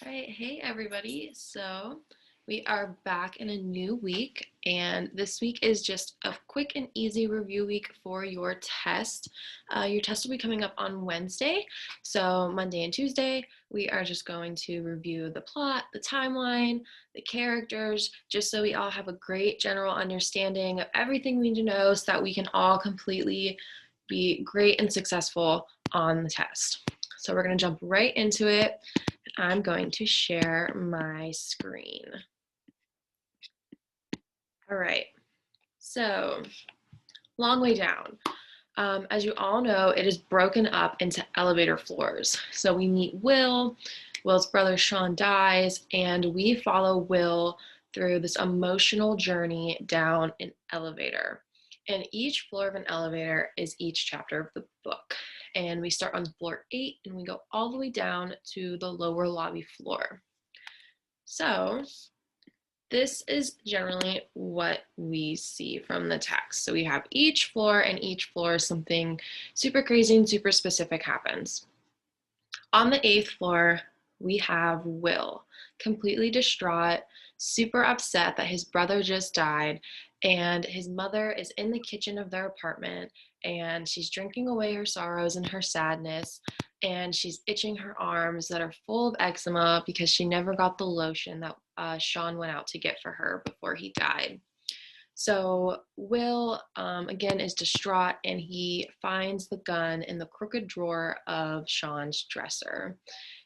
All right, hey everybody. So we are back in a new week, and this week is just a quick and easy review week for your test. Your test will be coming up on Wednesday. So Monday and Tuesday, we are just going to review the plot, the timeline, the characters, just so we all have a great general understanding of everything we need to know so that we can all completely be great and successful on the test. So we're going to jump right into it. I'm going to share my screen. All right, so long way down. As you all know, it is broken up into elevator floors. So we meet Will, Will's brother Sean dies, and we follow Will through this emotional journey down an elevator. And each floor of an elevator is each chapter of the book. And we start on floor 8 and we go all the way down to the lower lobby floor. So this is generally what we see from the text. So we have each floor, and each floor something super crazy and super specific happens. On the 8th floor, we have Will, completely distraught, super upset that his brother just died, and his mother is in the kitchen of their apartment, and she's drinking away her sorrows and her sadness, and she's itching her arms that are full of eczema because she never got the lotion that Sean went out to get for her before he died. So Will, again, is distraught, and he finds the gun in the crooked drawer of Sean's dresser.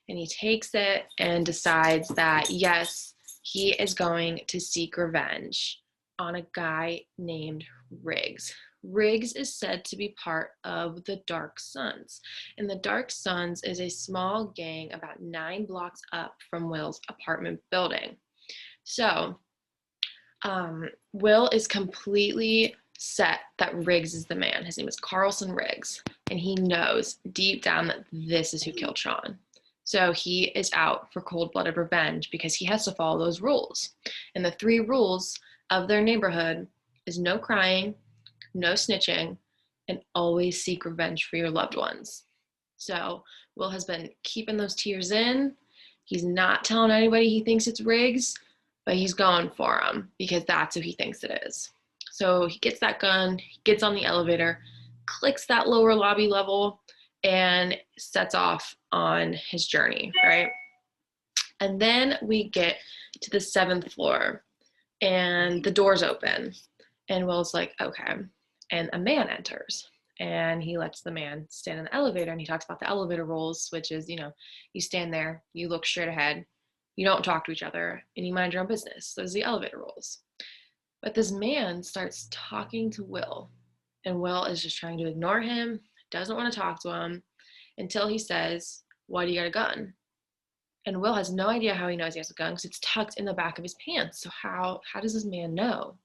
And he takes it and decides that, yes, he is going to seek revenge on a guy named Riggs. Riggs is said to be part of the Dark Sons. And the Dark Sons is a small gang about 9 blocks up from Will's apartment building. So Will is completely set that Riggs is the man. His name is Carlson Riggs, and he knows deep down that this is who killed Sean. So he is out for cold-blooded revenge because he has to follow those rules. And the 3 rules of their neighborhood is no crying, no snitching, and always seek revenge for your loved ones. So Will has been keeping those tears in. He's not telling anybody he thinks it's Riggs, but he's going for him because that's who he thinks it is. So he gets that gun, he gets on the elevator, clicks that lower lobby level, and sets off on his journey, right? And then we get to the 7th floor, and the doors open, and Will's like, okay. And a man enters, and he lets the man stand in the elevator, and he talks about the elevator rules, which is, you stand there, you look straight ahead, you don't talk to each other, and you mind your own business. Those are the elevator rules. But this man starts talking to Will, and Will is just trying to ignore him, doesn't want to talk to him, until he says, why do you got a gun? And Will has no idea how he knows he has a gun because it's tucked in the back of his pants. So how does this man know?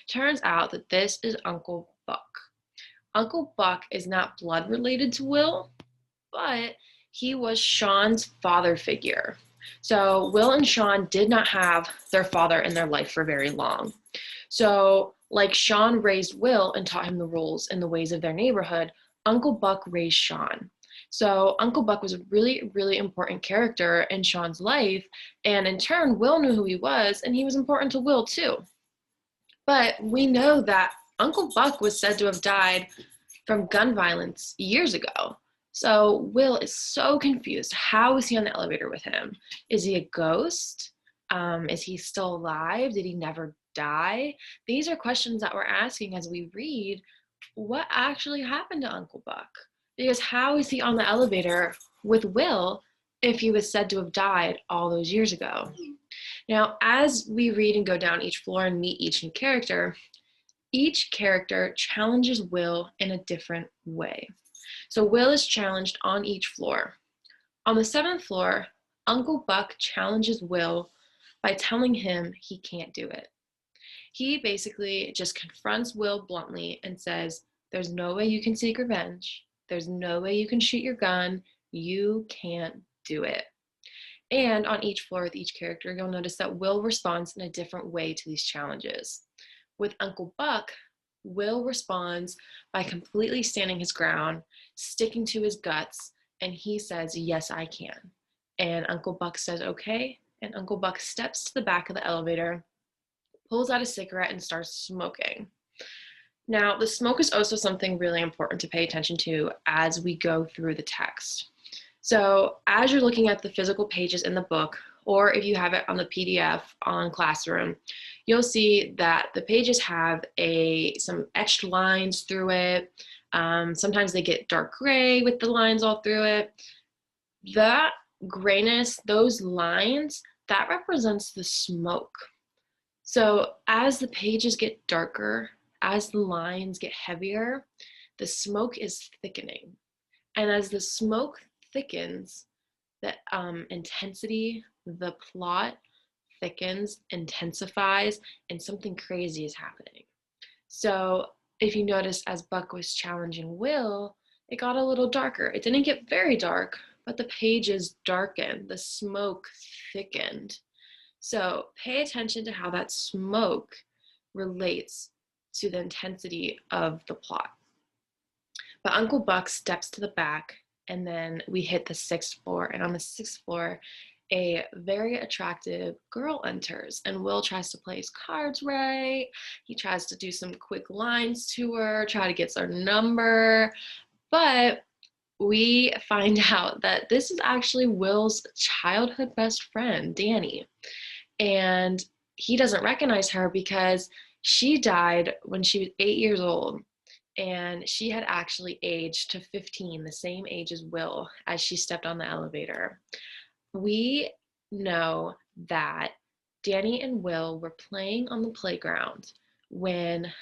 Turns out that this is Uncle Buck. Uncle Buck is not blood related to Will, but he was Sean's father figure. So Will and Sean did not have their father in their life for very long. So like Sean raised Will and taught him the rules and the ways of their neighborhood, Uncle Buck raised Sean. So Uncle Buck was a really, really important character in Sean's life. And in turn, Will knew who he was, and he was important to Will too. But we know that Uncle Buck was said to have died from gun violence years ago. So Will is so confused. How is he on the elevator with him? Is he a ghost? Is he still alive? Did he never die? These are questions that we're asking as we read what actually happened to Uncle Buck. Because how is he on the elevator with Will if he was said to have died all those years ago? Now, as we read and go down each floor and meet each each character challenges Will in a different way. So Will is challenged on each floor. On the 7th floor, Uncle Buck challenges Will by telling him he can't do it. He basically just confronts Will bluntly and says, there's no way you can seek revenge. There's no way you can shoot your gun. You can't do it. And on each floor with each character, you'll notice that Will responds in a different way to these challenges. With Uncle Buck, Will responds by completely standing his ground, sticking to his guts, and he says, yes, I can. And Uncle Buck says, okay. And Uncle Buck steps to the back of the elevator, pulls out a cigarette, and starts smoking. Now, the smoke is also something really important to pay attention to as we go through the text. So as you're looking at the physical pages in the book, or if you have it on the PDF on Classroom, you'll see that the pages have some etched lines through it. Sometimes they get dark gray with the lines all through it. That grayness, those lines, that represents the smoke. So as the pages get darker, as the lines get heavier, the smoke is thickening. And as the smoke thickens, the intensity, the plot thickens, intensifies, and something crazy is happening. So if you notice, as Buck was challenging Will, it got a little darker. It didn't get very dark, but the pages darkened, the smoke thickened. So pay attention to how that smoke relates to the intensity of the plot. But Uncle Buck steps to the back, and then we hit the 6th floor. And on the 6th floor, a very attractive girl enters, and Will tries to play his cards right. He tries to do some quick lines to her, try to get her number. But we find out that this is actually Will's childhood best friend, Danny. And he doesn't recognize her because she died when she was 8 years old. And she had actually aged to 15, the same age as Will, as she stepped on the elevator. We know that Danny and Will were playing on the playground when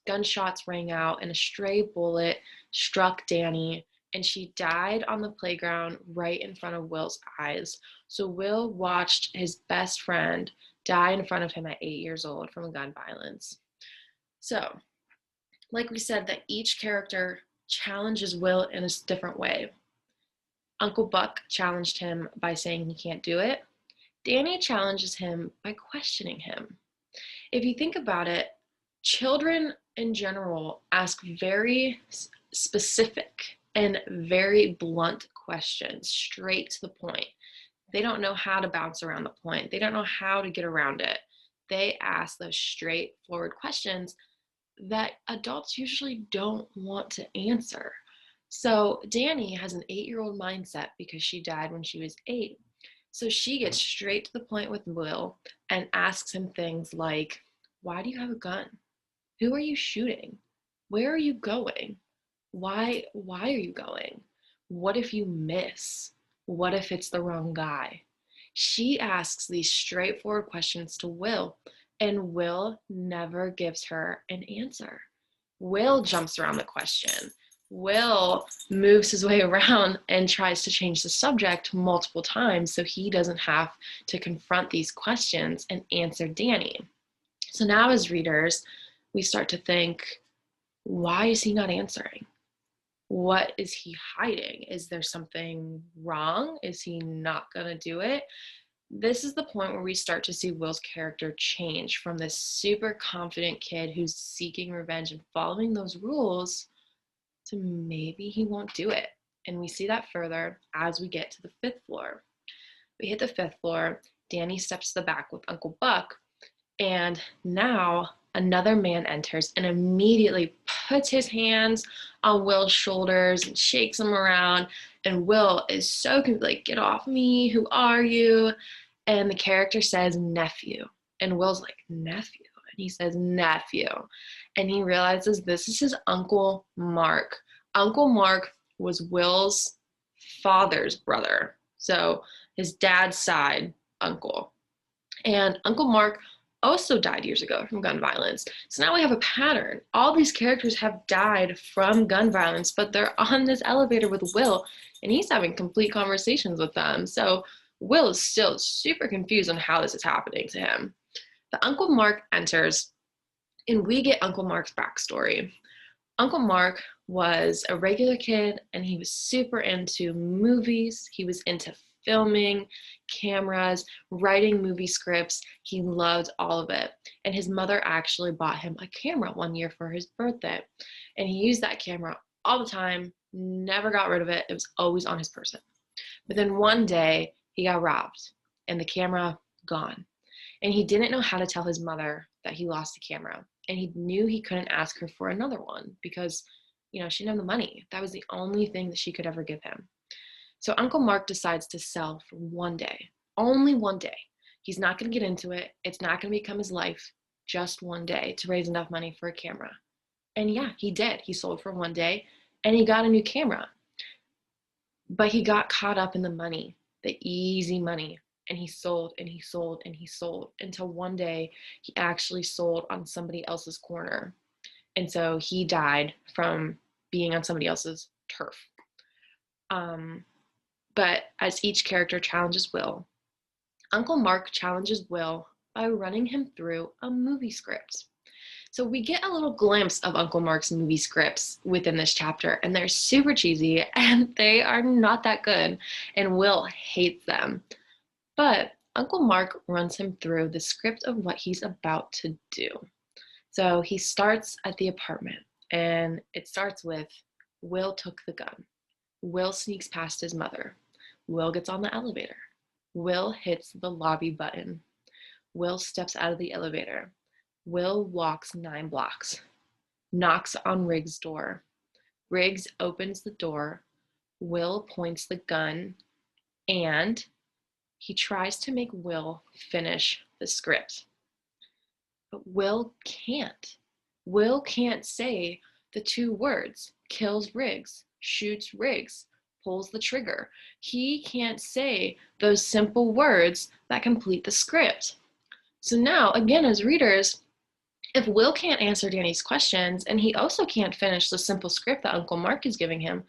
gunshots rang out and a stray bullet struck Danny, and she died on the playground right in front of Will's eyes. So Will watched his best friend die in front of him at 8 years old from gun violence. So, like we said, that each character challenges Will in a different way. Uncle Buck challenged him by saying he can't do it. Danny challenges him by questioning him. If you think about it, children in general ask very specific and very blunt questions, straight to the point. They don't know how to bounce around the point. They don't know how to get around it. They ask those straightforward questions that adults usually don't want to answer. So Danny has an 8-year-old mindset because she died when she was 8. So she gets straight to the point with Will and asks him things like, why do you have a gun? Who are you shooting? Where are you going? Why are you going? What if you miss? What if it's the wrong guy? She asks these straightforward questions to Will, and Will never gives her an answer. Will jumps around the question. Will moves his way around and tries to change the subject multiple times so he doesn't have to confront these questions and answer Danny. So now as readers, we start to think, why is he not answering? What is he hiding? Is there something wrong? Is he not going to do it? This is the point where we start to see Will's character change from this super confident kid who's seeking revenge and following those rules to maybe he won't do it. And we see that further as we get to the 5th floor. We hit the 5th floor. Danny steps to the back with Uncle Buck, and now another man enters and immediately puts his hands on Will's shoulders and shakes him around. And Will is so like, get off me, who are you? And the character says, nephew. And Will's like, nephew? And he says, nephew. And he realizes this is his Uncle Mark. Uncle Mark was Will's father's brother. So his dad's side uncle. And Uncle Mark also died years ago from gun violence. So now we have a pattern. All these characters have died from gun violence, but they're on this elevator with Will, and he's having complete conversations with them. So Will is still super confused on how this is happening to him. But Uncle Mark enters, and we get Uncle Mark's backstory. Uncle Mark was a regular kid, and he was super into movies. He was into filming, cameras, writing movie scripts. He loved all of it. And his mother actually bought him a camera one year for his birthday. And he used that camera all the time, never got rid of it. It was always on his person. But then one day he got robbed and the camera gone. And he didn't know how to tell his mother that he lost the camera. And he knew he couldn't ask her for another one because, she didn't have the money. That was the only thing that she could ever give him. So Uncle Mark decides to sell for one day, only one day. He's not going to get into it. It's not going to become his life, just one day to raise enough money for a camera. And yeah, he did. He sold for one day and he got a new camera. But he got caught up in the money, the easy money. And he sold and he sold and he sold until one day he actually sold on somebody else's corner. And so he died from being on somebody else's turf. But as each character challenges Will, Uncle Mark challenges Will by running him through a movie script. So we get a little glimpse of Uncle Mark's movie scripts within this chapter, and they're super cheesy, and they are not that good, and Will hates them. But Uncle Mark runs him through the script of what he's about to do. So he starts at the apartment, and it starts with, Will took the gun. Will sneaks past his mother. Will gets on the elevator. Will hits the lobby button. Will steps out of the elevator. Will walks 9 blocks, knocks on Riggs' door. Riggs opens the door. Will points the gun, and he tries to make Will finish the script. But Will can't. Will can't say the 2 words, kills Riggs, shoots Riggs, pulls the trigger. He can't say those simple words that complete the script. So now, again, as readers, if Will can't answer Danny's questions and he also can't finish the simple script that Uncle Mark is giving him,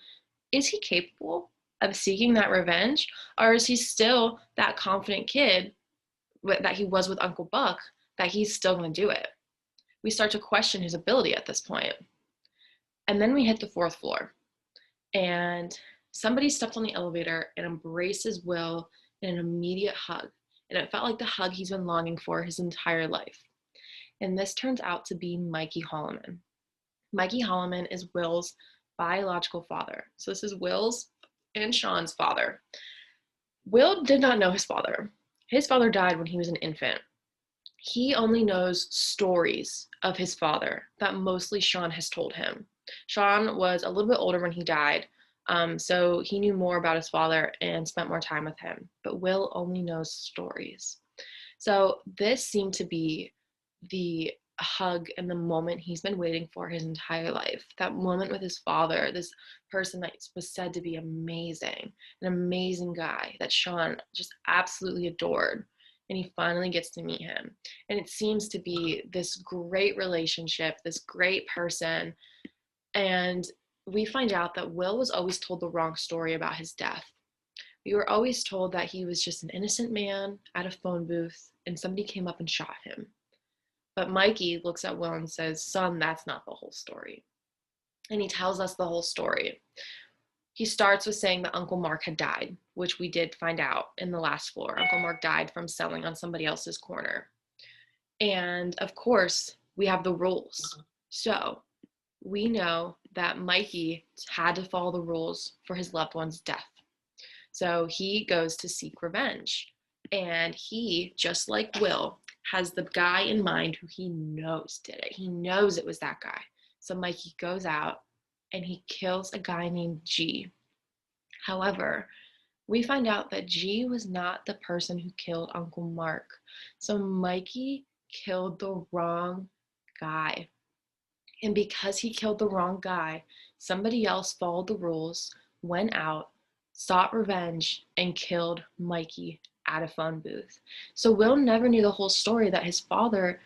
is he capable of seeking that revenge? Or is he still that confident kid that he was with Uncle Buck, that he's still going to do it? We start to question his ability at this point. And then we hit the 4th floor. And somebody steps on the elevator and embraces Will in an immediate hug. And it felt like the hug he's been longing for his entire life. And this turns out to be Mikey Holloman. Mikey Holloman is Will's biological father. So this is Will's and Sean's father. Will did not know his father. His father died when he was an infant. He only knows stories of his father that mostly Sean has told him. Sean was a little bit older when he died, so he knew more about his father and spent more time with him. But Will only knows stories. So this seemed to be the hug and the moment he's been waiting for his entire life. That moment with his father, this person that was said to be amazing, an amazing guy that Sean just absolutely adored. And he finally gets to meet him. And it seems to be this great relationship, this great person. And we find out that Will was always told the wrong story about his death. We were always told that he was just an innocent man at a phone booth and somebody came up and shot him. But Mikey looks at Will and says, "Son, that's not the whole story." And he tells us the whole story. He starts with saying that Uncle Mark had died, which we did find out in the last floor. Uncle Mark died from selling on somebody else's corner. And of course, we have the rules. So we know that Mikey had to follow the rules for his loved one's death. So he goes to seek revenge. And he, just like Will, has the guy in mind who he knows did it. He knows it was that guy. So Mikey goes out and he kills a guy named G. However, we find out that G was not the person who killed Uncle Mark. So Mikey killed the wrong guy. And because he killed the wrong guy, somebody else followed the rules, went out, sought revenge, and killed Mikey at a phone booth. So Will never knew the whole story that his father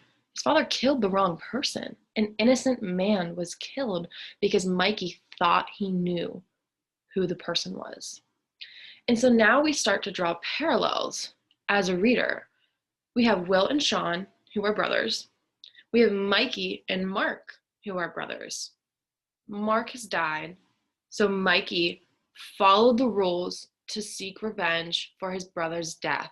killed the wrong person. An innocent man was killed because Mikey thought he knew who the person was. And so now we start to draw parallels as a reader. We have Will and Sean, who are brothers. We have Mikey and Mark, who are brothers. Mark has died, so Mikey followed the rules to seek revenge for his brother's death.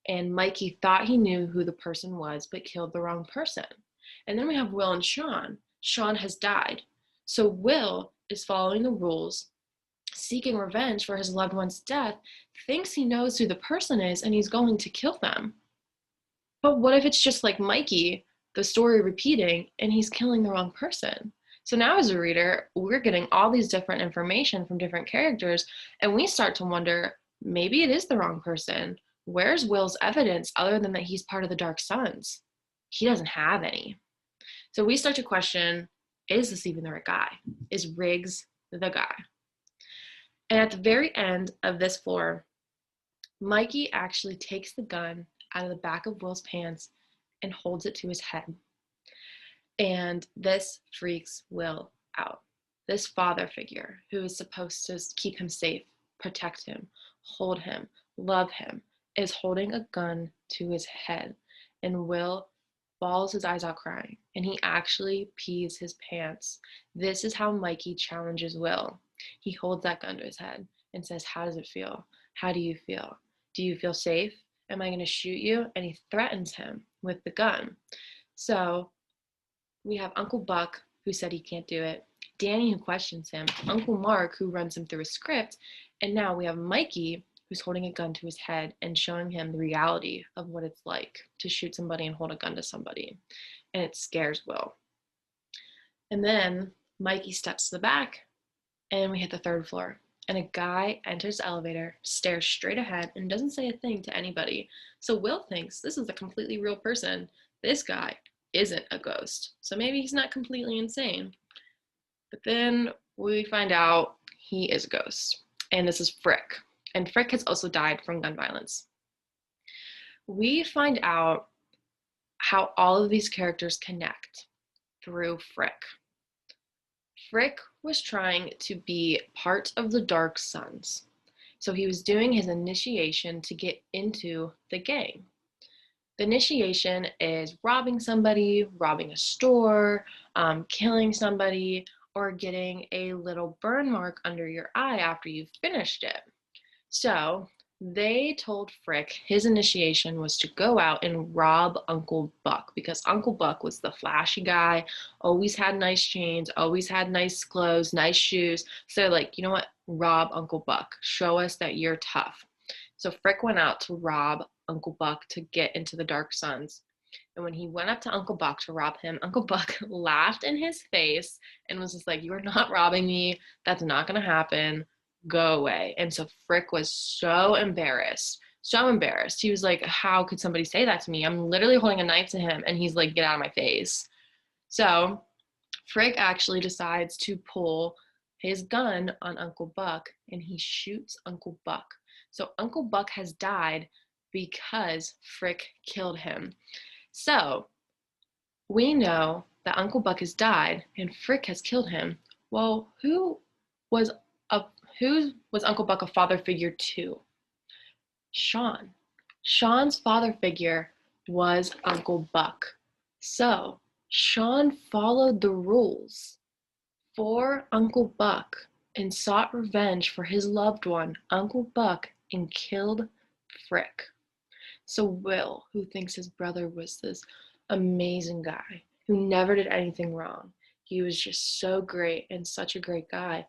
And Mikey thought he knew who the person was, but killed the wrong person. And then we have Will and Sean. Sean has died. So Will is following the rules seeking revenge for his loved one's death, thinks he knows who the person is and he's going to kill them. But what if it's just like Mikey, the story repeating, and he's killing the wrong person? So now, as a reader, we're getting all these different information from different characters, and we start to wonder maybe it is the wrong person. Where's Will's evidence other than that he's part of the Dark Sons? He doesn't have any. So we start to question, is this even the right guy? Is Riggs the guy? And at the very end of this floor, Mikey actually takes the gun out of the back of Will's pants and holds it to his head. And this freaks Will out. This father figure who is supposed to keep him safe, protect him, hold him, love him, is holding a gun to his head. And Will bawls his eyes out crying, and he actually pees his pants. This is how Mikey challenges Will. He holds that gun to his head and says, "How does it feel? How do you feel? Do you feel safe? Am I going to shoot you?" And he threatens him with the gun. So we have Uncle Buck, who said he can't do it, Danny, who questions him, Uncle Mark, who runs him through a script, and now we have Mikey, who's holding a gun to his head and showing him the reality of what it's like to shoot somebody and hold a gun to somebody. And it scares Will. And then Mikey steps to the back, and we hit the third floor. And a guy enters the elevator, stares straight ahead, and doesn't say a thing to anybody. So Will thinks this is a completely real person. This guy isn't a ghost. So maybe he's not completely insane. But then we find out he is a ghost. And this is Frick. And Frick has also died from gun violence. We find out how all of these characters connect through Frick. Frick was trying to be part of the Dark Sons. So he was doing his initiation to get into the gang. The initiation is robbing somebody, robbing a store, killing somebody, or getting a little burn mark under your eye after you've finished it. So they told Frick his initiation was to go out and rob Uncle Buck, because Uncle Buck was the flashy guy, always had nice chains, always had nice clothes, nice shoes. So they're like, you know what? Rob Uncle Buck. Show us that you're tough. So Frick went out to rob Uncle Buck to get into the Dark Sons. And when he went up to Uncle Buck to rob him, Uncle Buck laughed in his face and was just like, "You are not robbing me. That's not going to happen. Go away." And so Frick was so embarrassed. So embarrassed. He was like, "How could somebody say that to me? I'm literally holding a knife to him." And he's like, "Get out of my face." So Frick actually decides to pull his gun on Uncle Buck, and he shoots Uncle Buck. So Uncle Buck has died because Frick killed him. So we know that Uncle Buck has died and Frick has killed him. Well, who was Uncle Buck a father figure to? Sean. Sean's father figure was Uncle Buck. So Sean followed the rules for Uncle Buck and sought revenge for his loved one, Uncle Buck, and killed Frick. So Will, who thinks his brother was this amazing guy who never did anything wrong, he was just so great and such a great guy,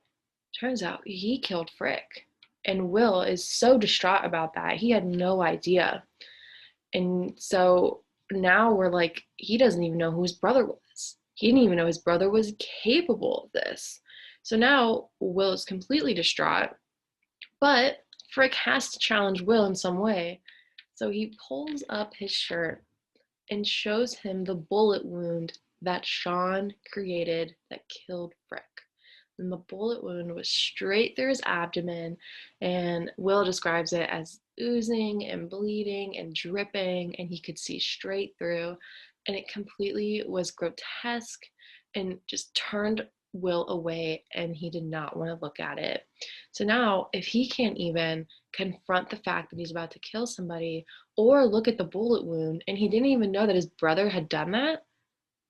turns out he killed Frick. And Will is so distraught about that. He had no idea. And so now we're like, he doesn't even know who his brother was. He didn't even know his brother was capable of this. So now Will is completely distraught, but Frick has to challenge Will in some way. So he pulls up his shirt and shows him the bullet wound that Sean created that killed Frick. And the bullet wound was straight through his abdomen, and Will describes it as oozing and bleeding and dripping, and he could see straight through, and it completely was grotesque and just turned Will away, and he did not want to look at it. So now, if he can't even confront the fact that he's about to kill somebody or look at the bullet wound, and he didn't even know that his brother had done that,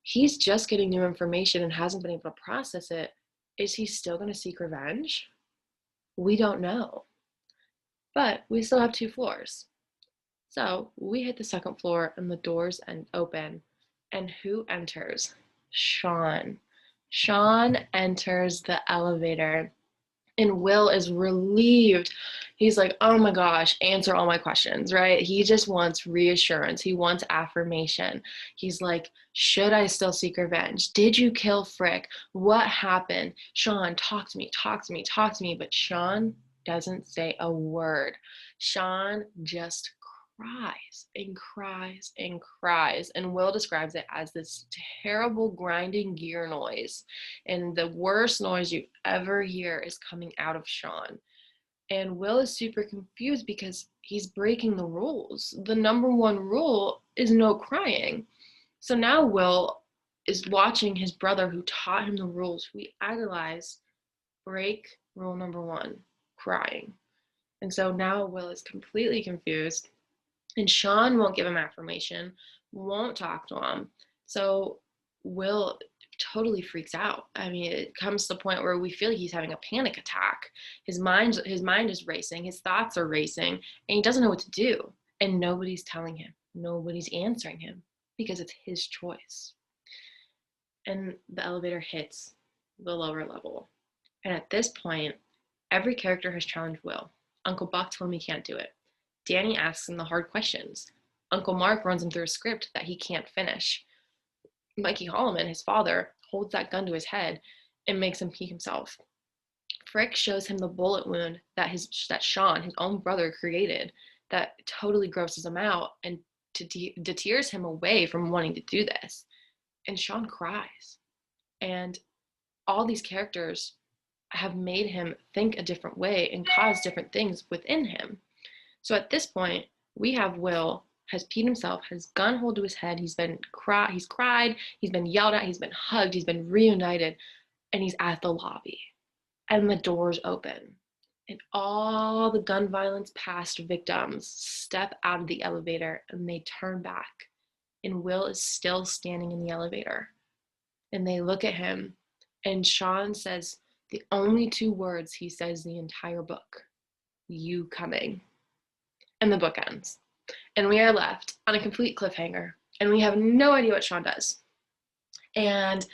he's just getting new information and hasn't been able to process it. Is he still going to seek revenge? We don't know. But we still have 2 floors. So we hit the second floor and the doors open. And who enters? Sean. Sean enters the elevator. And Will is relieved. He's like, oh my gosh, answer all my questions, right? He just wants reassurance. He wants affirmation. He's like, should I still seek revenge? Did you kill Frick? What happened? Sean, talk to me, talk to me, talk to me. But Sean doesn't say a word. Sean just cries and cries and cries. And Will describes it as this terrible grinding gear noise. And the worst noise you ever hear is coming out of Sean. And Will is super confused because he's breaking the rules. The number one rule is no crying. So now Will is watching his brother, who taught him the rules, who he idolized, break rule number one, crying. And so now Will is completely confused. And Sean won't give him affirmation, won't talk to him. So Will totally freaks out. I mean, it comes to the point where we feel like he's having a panic attack. His mind is racing, his thoughts are racing, and he doesn't know what to do. And nobody's telling him, nobody's answering him, because it's his choice. And the elevator hits the lower level. And at this point, every character has challenged Will. Uncle Buck told him he can't do it. Danny asks him the hard questions. Uncle Mark runs him through a script that he can't finish. Mikey Holloman, his father, holds that gun to his head and makes him pee himself. Frick shows him the bullet wound that Sean, his own brother, created, that totally grosses him out and deters him away from wanting to do this. And Sean cries. And all these characters have made him think a different way and cause different things within him. So at this point, we have Will has peed himself, has gun hold to his head, he's cried, he's been yelled at, he's been hugged, he's been reunited, and he's at the lobby. And the doors open. And all the gun violence past victims step out of the elevator and they turn back. And Will is still standing in the elevator. And they look at him, and Sean says the only two words he says the entire book: "You coming." And the book ends. And we are left on a complete cliffhanger. And we have no idea what Sean does. And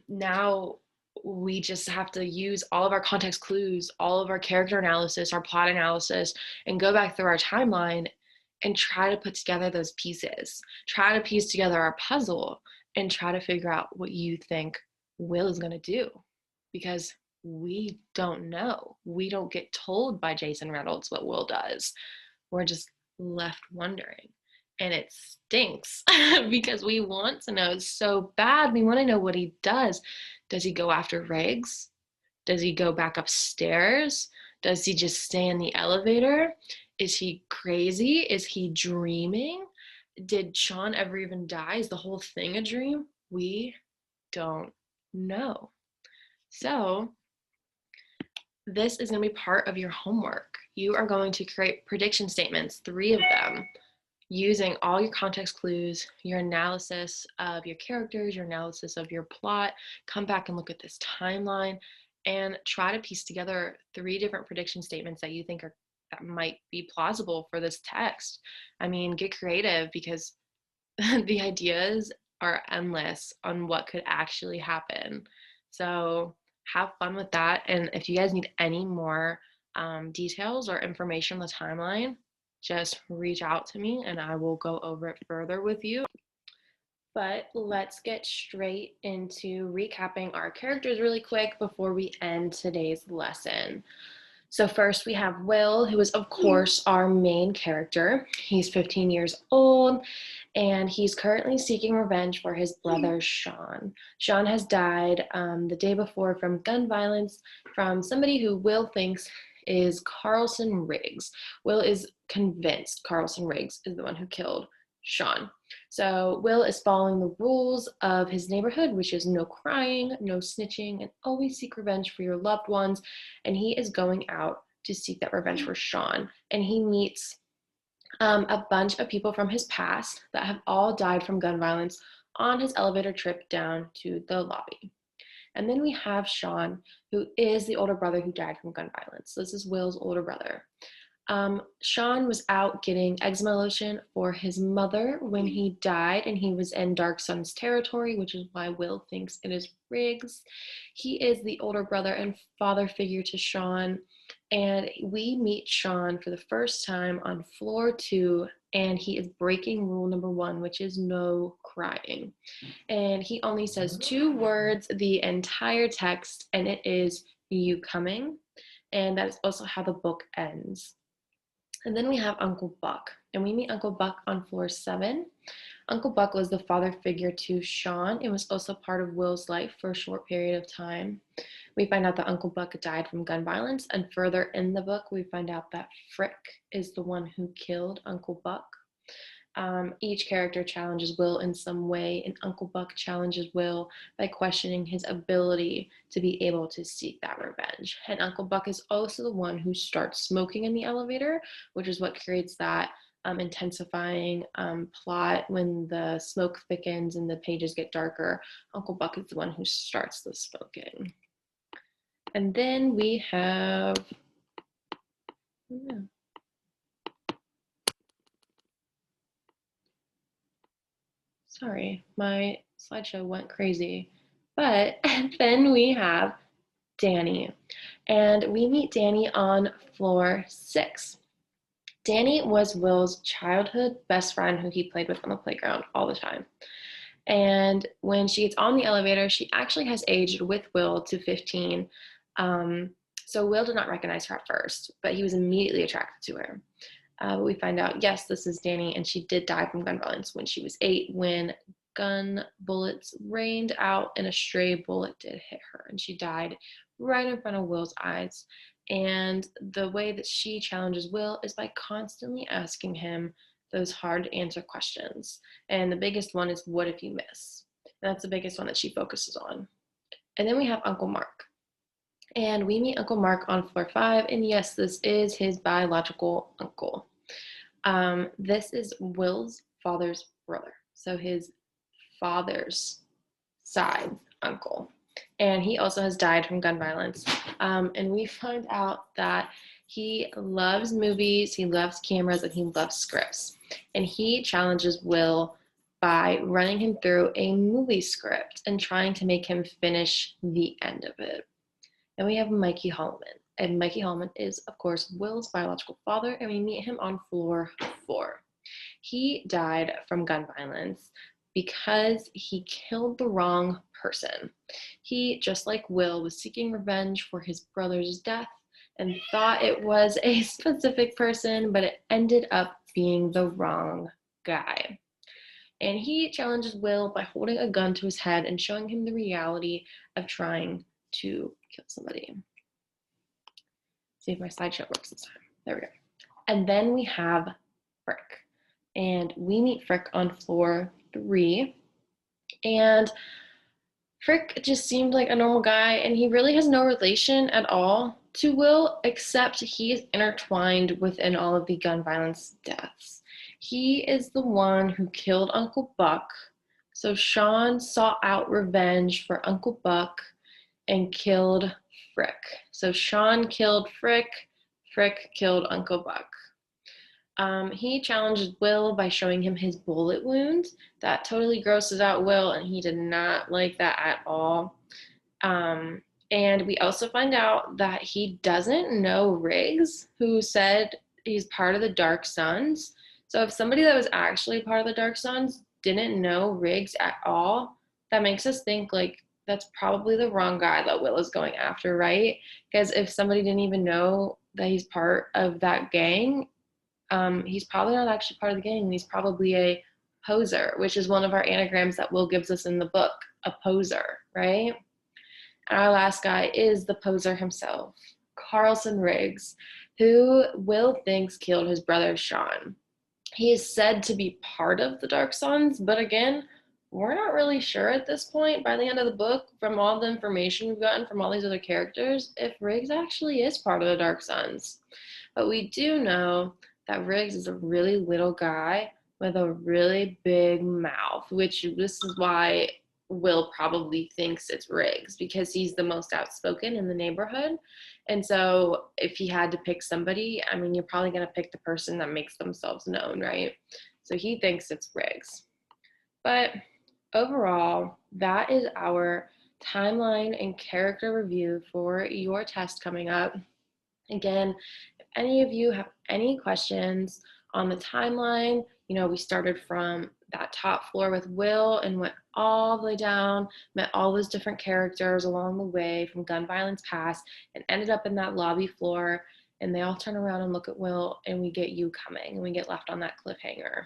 now we just have to use all of our context clues, all of our character analysis, our plot analysis, and go back through our timeline and try to put together those pieces. Try to piece together our puzzle and try to figure out what you think Will is going to do. Because we don't know. We don't get told by Jason Reynolds what Will does. We're just left wondering. And it stinks because we want to know so bad. We want to know what he does. Does he go after Riggs? Does he go back upstairs? Does he just stay in the elevator? Is he crazy? Is he dreaming? Did Sean ever even die? Is the whole thing a dream? We don't know. So this is going to be part of your homework. You are going to create prediction statements, 3 of them, using all your context clues, your analysis of your characters, your analysis of your plot. Come back and look at this timeline and try to piece together 3 different prediction statements that you think that might be plausible for this text. I mean, get creative, because the ideas are endless on what could actually happen. So have fun with that. And if you guys need any more details or information on the timeline, just reach out to me and I will go over it further with you. But let's get straight into recapping our characters really quick before we end today's lesson. So first we have Will, who is of course our main character. He's 15 years old and he's currently seeking revenge for his brother Sean. Sean has died the day before from gun violence from somebody who Will thinks is Carlson Riggs. Will is convinced Carlson Riggs is the one who killed Sean. So Will is following the rules of his neighborhood, which is no crying, no snitching, and always seek revenge for your loved ones. And he is going out to seek that revenge for Sean. And he meets a bunch of people from his past that have all died from gun violence on his elevator trip down to the lobby. And then we have Sean, who is the older brother who died from gun violence. This is Will's older brother. Sean was out getting eczema lotion for his mother when he died, and he was in Dark Sun's territory, which is why Will thinks it is Riggs. He is the older brother and father figure to Sean, and we meet Sean for the first time on floor 2, and he is breaking rule number 1, which is no crying. And he only says 2 words the entire text, and it is, "You coming?" And that is also how the book ends. And then we have Uncle Buck, and we meet Uncle Buck on floor 7. Uncle Buck was the father figure to Sean and was also part of Will's life for a short period of time. We find out that Uncle Buck died from gun violence, and further in the book, we find out that Frick is the one who killed Uncle Buck. Each character challenges Will in some way, and Uncle Buck challenges Will by questioning his ability to be able to seek that revenge. And Uncle Buck is also the one who starts smoking in the elevator, which is what creates that intensifying plot. When the smoke thickens and the pages get darker, Uncle Buck is the one who starts the smoking. And then we have, sorry, my slideshow went crazy. But then we have Danny, and we meet Danny on floor 6. Danny was Will's childhood best friend who he played with on the playground all the time. And when she gets on the elevator, she actually has aged with Will to 15. So Will did not recognize her at first, but he was immediately attracted to her. But we find out, yes, this is Danny, and she did die from gun violence when she was 8, when gun bullets rained out and a stray bullet did hit her, and she died right in front of Will's eyes. And the way that she challenges Will is by constantly asking him those hard to answer questions. And the biggest one is, what if you miss? And that's the biggest one that she focuses on. And then we have Uncle Mark. And we meet Uncle Mark on floor 5, and yes, this is his biological uncle. This is Will's father's brother, so his father's side uncle. And he also has died from gun violence. And we find out that he loves movies, he loves cameras, and he loves scripts. And he challenges Will by running him through a movie script and trying to make him finish the end of it. And we have Mikey Holloman. And Mikey Holloman is, of course, Will's biological father, and we meet him on floor 4. He died from gun violence because he killed the wrong person. He, just like Will, was seeking revenge for his brother's death and thought it was a specific person, but it ended up being the wrong guy. And he challenges Will by holding a gun to his head and showing him the reality of trying to kill somebody. See if my slideshow works this time. There we go. And then we have Frick. And we meet Frick on floor 3. And Frick just seemed like a normal guy, and he really has no relation at all to Will, except he is intertwined within all of the gun violence deaths. He is the one who killed Uncle Buck. So Sean sought out revenge for Uncle Buck and killed Frick. So Sean killed Frick, Frick killed Uncle Buck. He challenged Will by showing him his bullet wound. That totally grosses out Will, and he did not like that at all. And we also find out that he doesn't know Riggs, who said he's part of the Dark Suns. So if somebody that was actually part of the Dark Suns didn't know Riggs at all, that makes us think like that's probably the wrong guy that Will is going after, right? Because if somebody didn't even know that he's part of that gang, he's probably not actually part of the gang. He's probably a poser, which is one of our anagrams that Will gives us in the book, a poser, right? And our last guy is the poser himself, Carlson Riggs, who Will thinks killed his brother Sean. He is said to be part of the Dark Suns, but again, we're not really sure at this point, by the end of the book, from all the information we've gotten from all these other characters, if Riggs actually is part of the Dark Suns. But we do know that Riggs is a really little guy with a really big mouth, which this is why Will probably thinks it's Riggs, because he's the most outspoken in the neighborhood, And so if he had to pick somebody, I mean, you're probably going to pick the person that makes themselves known, right? So he thinks it's Riggs. But overall, that is our timeline and character review for your test coming up. Again, if any of you have any questions on the timeline, we started from that top floor with Will and went all the way down, met all those different characters along the way from gun violence past, and ended up in that lobby floor. And they all turn around and look at Will, and we get you coming, and we get left on that cliffhanger.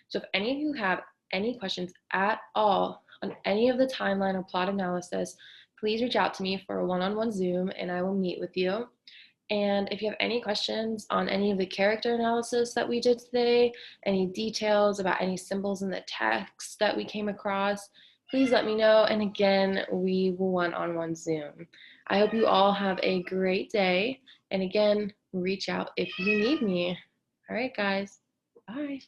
So if any of you have any questions at all on any of the timeline or plot analysis, please reach out to me for a one-on-one Zoom, and I will meet with you. And if you have any questions on any of the character analysis that we did today, any details about any symbols in the text that we came across, please let me know. And again, we will one-on-one Zoom. I hope you all have a great day. And again, reach out if you need me. All right, guys. Bye.